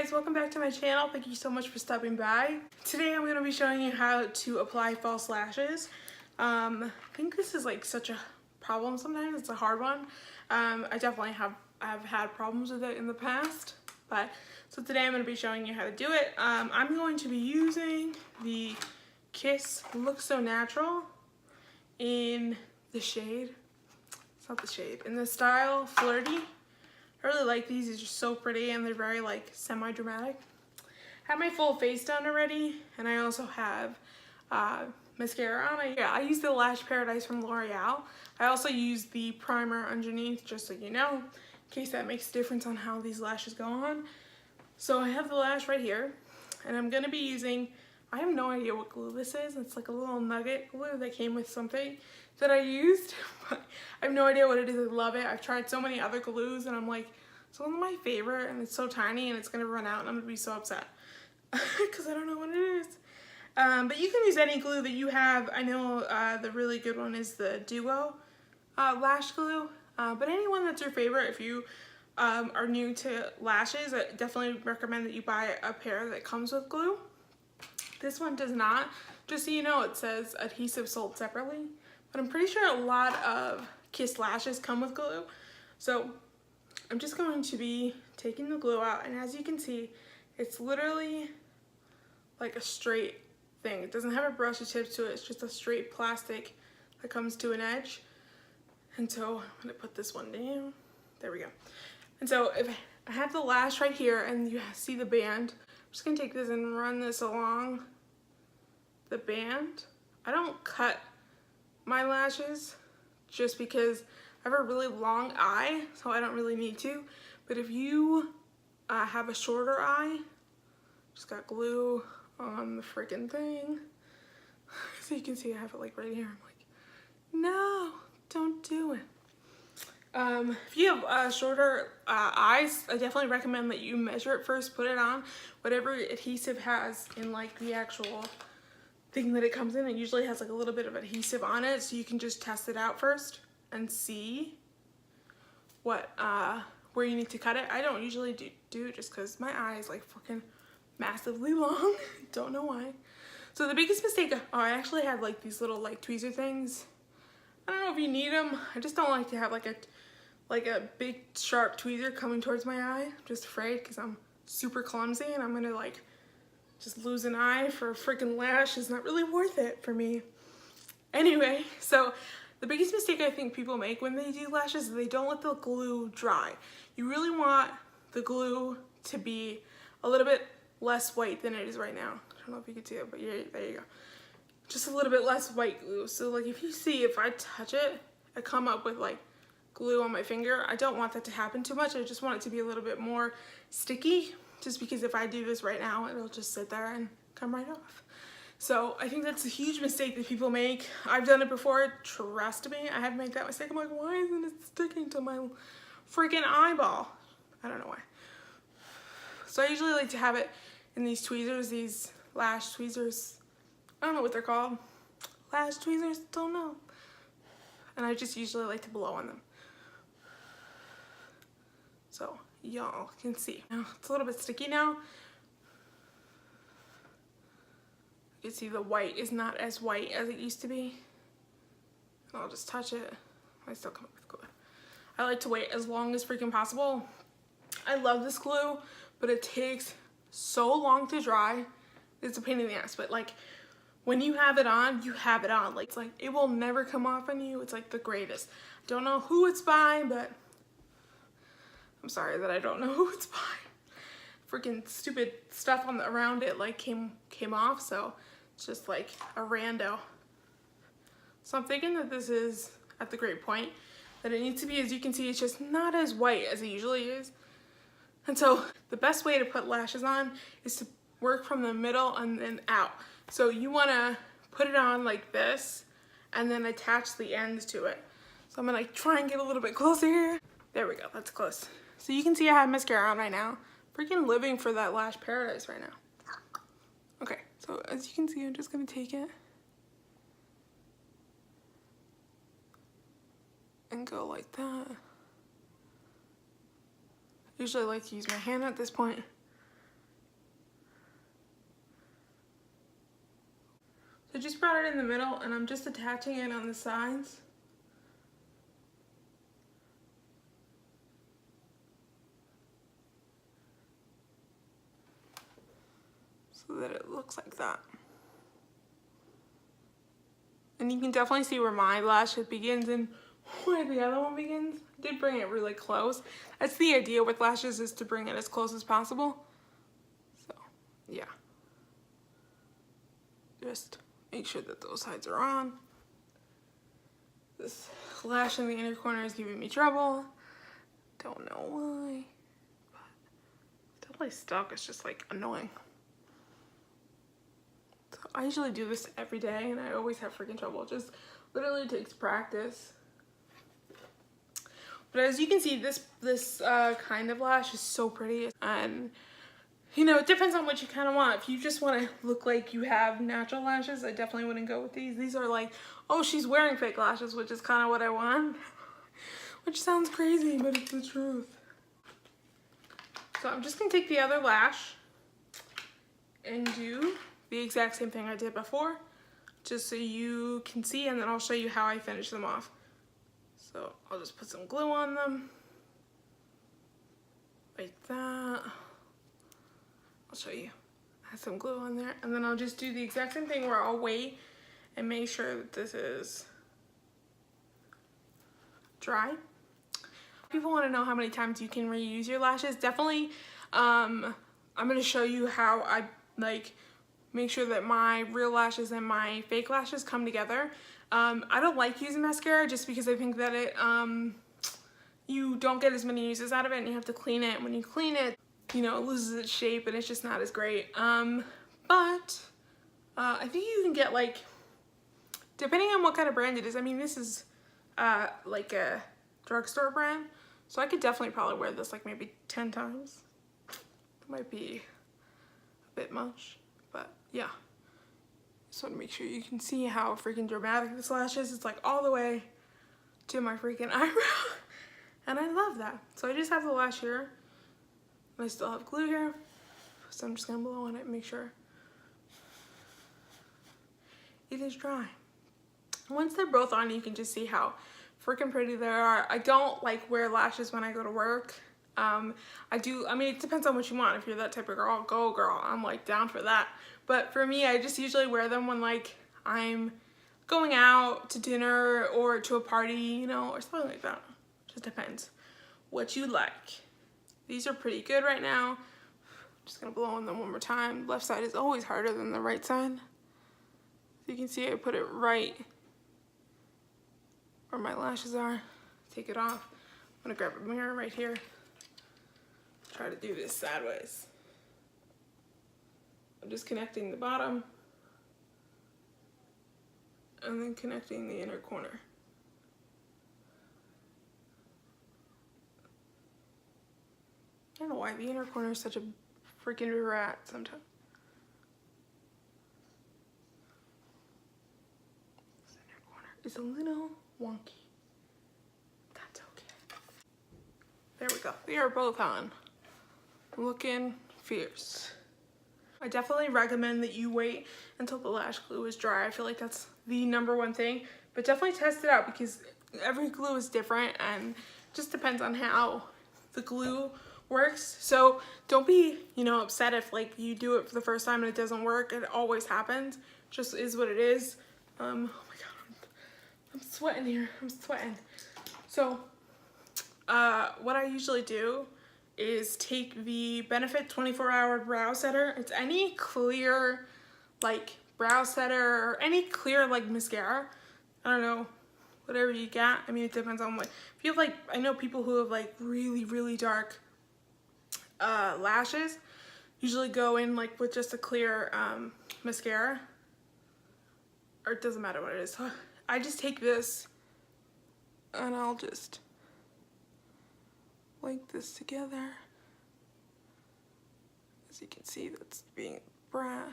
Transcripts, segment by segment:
guys, welcome back to my channel. Thank you so much for stopping by. Today I'm going to be showing you how to apply false lashes. I think this is like such a problem sometimes. It's a hard one. I definitely have had problems with it in the past. So today I'm going to be showing you how to do it. I'm going to be using the Kiss Look So Natural in the shade. It's not the shade. In the style Flirty. I really like these. These are so pretty and they're very like semi-dramatic. I have my full face done already, and I also have mascara on. I use the Lash Paradise from L'Oreal. I also use the primer underneath, just so you know, in case that makes a difference on how these lashes go on. So I have the lash right here, and I'm going to be using, I have no idea what glue this is. It's like a little nugget glue that came with something that I used, but I have no idea what it is. I love it. I've tried so many other glues and I'm like, it's one of my favorite, and it's so tiny and it's gonna run out and I'm gonna be so upset because I don't know what it is. But you can use any glue that you have. I know the really good one is the Duo lash glue, but anyone that's your favorite. If you are new to lashes, I definitely recommend that you buy a pair that comes with glue. This one does not. Just so you know, it says adhesive sold separately. But I'm pretty sure a lot of Kiss lashes come with glue. So I'm just going to be taking the glue out, and as you can see, it's literally like a straight thing. It doesn't have a brushy tip to it. It's just a straight plastic that comes to an edge. And so I'm gonna put this one down. There we go. And so if I have the lash right here and you see the band, I'm just gonna take this and run this along the band. I don't cut my lashes just because I have a really long eye, so I don't really need to. But if you have a shorter eye, just got glue on the freaking thing. So you can see I have it like right here. I'm like, no, don't do it. If you have shorter eyes, I definitely recommend that you measure it first, put it on. Whatever adhesive has in like the actual thing that it comes in, it usually has like a little bit of adhesive on it, so you can just test it out first and see what where you need to cut it. I don't usually do it just because my eye is like fucking massively long. Don't know why. So the biggest mistake, I actually have like these little like tweezer things. I don't know if you need them. I just don't like to have like a big sharp tweezer coming towards my eye. I'm just afraid because I'm super clumsy and I'm gonna like just lose an eye for a freaking lash is not really worth it for me. Anyway, so the biggest mistake I think people make when they do lashes is they don't let the glue dry. You really want the glue to be a little bit less white than it is right now. I don't know if you can see it, but yeah, there you go. Just a little bit less white glue. So like if you see, if I touch it, I come up with like glue on my finger. I don't want that to happen too much. I just want it to be a little bit more sticky, just because if I do this right now, it'll just sit there and come right off. So I think that's a huge mistake that people make. I've done it before, trust me. I have made that mistake. I'm like, why isn't it sticking to my freaking eyeball? I don't know why. So I usually like to have it in these tweezers, these lash tweezers. I don't know what they're called. Lash tweezers, don't know. And I just usually like to blow on them. So y'all can see. Now, it's a little bit sticky now. You can see the white is not as white as it used to be. And I'll just touch it. I still come up with glue. I like to wait as long as freaking possible. I love this glue, but it takes so long to dry. It's a pain in the ass, but like when you have it on, you have it on. Like it's like it will never come off on you. It's like the greatest. Don't know who it's by, but I'm sorry that I don't know who it's by. Freaking stupid stuff on around it like came off, so it's just like a rando. So I'm thinking that this is at the great point that it needs to be. As you can see, it's just not as white as it usually is. And so the best way to put lashes on is to work from the middle and then out. So you want to put it on like this and then attach the ends to it. So I'm gonna try and get a little bit closer here. There we go, that's close. So you can see I have mascara on right now. Freaking living for that Lash Paradise right now. Okay, so as you can see, I'm just gonna take it and go like that. Usually I like to use my hand at this point. So I just brought it in the middle and I'm just attaching it on the sides. So that it looks like that. And you can definitely see where my lash begins and where the other one begins. I did bring it really close. That's the idea with lashes, is to bring it as close as possible. So, yeah. Just make sure that those sides are on. This lash in the inner corner is giving me trouble. Don't know why. But it's definitely stuck. It's just like annoying. So I usually do this every day and I always have freaking trouble. It just literally takes practice. But as you can see, this kind of lash is so pretty. And you know, it depends on what you kind of want. If you just want to look like you have natural lashes, I definitely wouldn't go with these. These are like, oh, she's wearing fake lashes, which is kind of what I want. Which sounds crazy, but it's the truth. So I'm just going to take the other lash and do the exact same thing I did before, just so you can see, and then I'll show you how I finish them off. So I'll just put some glue on them, like that. I'll show you. I have some glue on there, and then I'll just do the exact same thing where I'll wait and make sure that this is dry. People want to know how many times you can reuse your lashes. Definitely, I'm going to show you how I like make sure that my real lashes and my fake lashes come together. I don't like using mascara just because I think that it you don't get as many uses out of it, and you have to clean it. When you clean it, you know, it loses its shape and it's just not as great. But I think you can get, like, depending on what kind of brand it is. I mean, this is like a drugstore brand, so I could definitely probably wear this like maybe 10 times. It might be a bit much, but yeah. Just want to make sure you can see how freaking dramatic this lash is. It's like all the way to my freaking eyebrow. And I love that. So I just have the lash here. I still have glue here. So I'm just going to blow on it and make sure it is dry. Once they're both on, you can just see how freaking pretty they are. I don't like wear lashes when I go to work. I mean, it depends on what you want. If you're that type of girl, go girl. I'm like down for that. But for me, I just usually wear them when like I'm going out to dinner or to a party, you know, or something like that. Just depends what you like. These are pretty good right now. Just gonna blow on them one more time. Left side is always harder than the right side. So you can see I put it right where my lashes are. Take it off. I'm gonna grab a mirror right here. Try to do this sideways. I'm just connecting the bottom and then connecting the inner corner. I don't know why the inner corner is such a freaking rat sometimes. This inner corner is a little wonky. That's okay. There we go. They are both on. Looking fierce. I definitely recommend that you wait until the lash glue is dry. I feel like that's the #1 thing. But definitely test it out because every glue is different and just depends on how the glue works. So don't be, you know, upset if like you do it for the first time and it doesn't work. It always happens. Just is what it is. Oh my god, I'm sweating here. I'm sweating. So what I usually do is take the Benefit 24-Hour Brow Setter. It's any clear like brow setter or any clear like mascara. I don't know, whatever you got. I mean, it depends on what. If you have like, I know people who have like really dark lashes usually go in like with just a clear mascara, or it doesn't matter what it is. So I just take this and I'll just link this together. As you can see, that's being brow.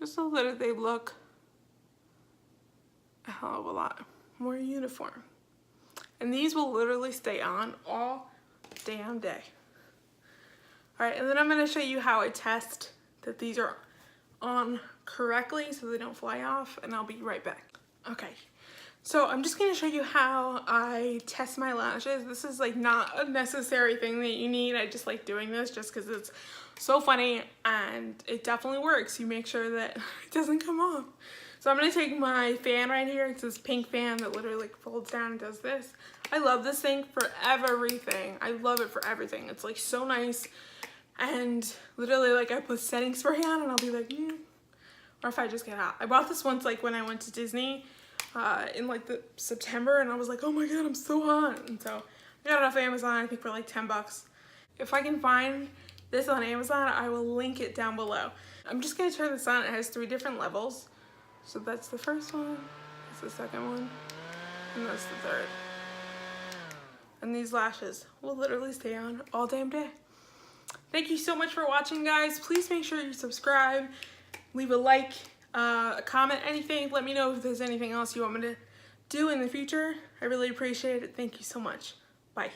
Just so that they look a hell of a lot more uniform. And these will literally stay on all damn day. All right, and then I'm gonna show you how I test that these are on correctly so they don't fly off, and I'll be right back. Okay, so I'm just gonna show you how I test my lashes. This is like not a necessary thing that you need. I just like doing this just because it's so funny and it definitely works. You make sure that it doesn't come off. So I'm gonna take my fan right here. It's this pink fan that literally like folds down and does this. I love this thing for everything. I love it for everything. It's like so nice. And literally like I put setting spray on and I'll be like, or if I just get hot. I bought this once like when I went to Disney in like the September, and I was like, oh my God, I'm so hot. And so I got it off Amazon, I think for like 10 bucks. If I can find this on Amazon, I will link it down below. I'm just gonna turn this on. It has 3 different levels. So that's the first one, that's the second one, and that's the third. And these lashes will literally stay on all damn day. Thank you so much for watching, guys. Please make sure you subscribe, leave a like, a comment, anything. Let me know if there's anything else you want me to do in the future. I really appreciate it. Thank you so much. Bye.